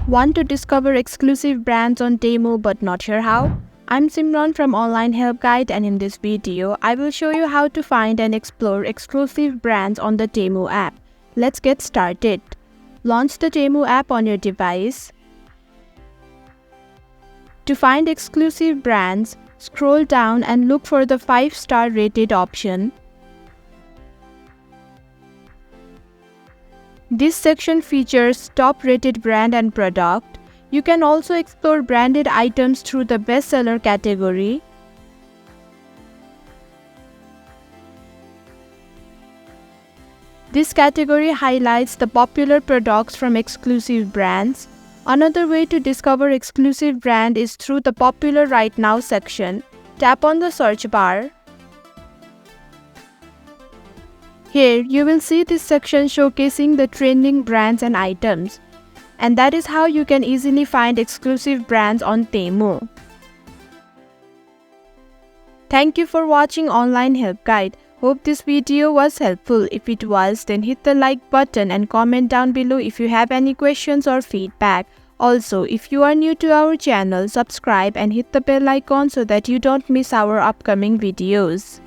Want to discover exclusive brands on Temu but not sure how? I'm Simran from Online Help Guide, and in this video, I will show you how to find and explore exclusive brands on the Temu app. Let's get started. Launch the Temu app on your device. To find exclusive brands, scroll down and look for the 5-star rated option. This section features top-rated brand and product. You can also explore branded items through the bestseller category. This category highlights the popular products from exclusive brands. Another way to discover exclusive brand is through the Popular Right Now section. Tap on the search bar. Here, you will see this section showcasing the trending brands and items. And that is how you can easily find exclusive brands on Temu. Thank you for watching Online Help Guide. Hope this video was helpful. If it was, then hit the like button and comment down below if you have any questions or feedback. Also, if you are new to our channel, subscribe and hit the bell icon so that you don't miss our upcoming videos.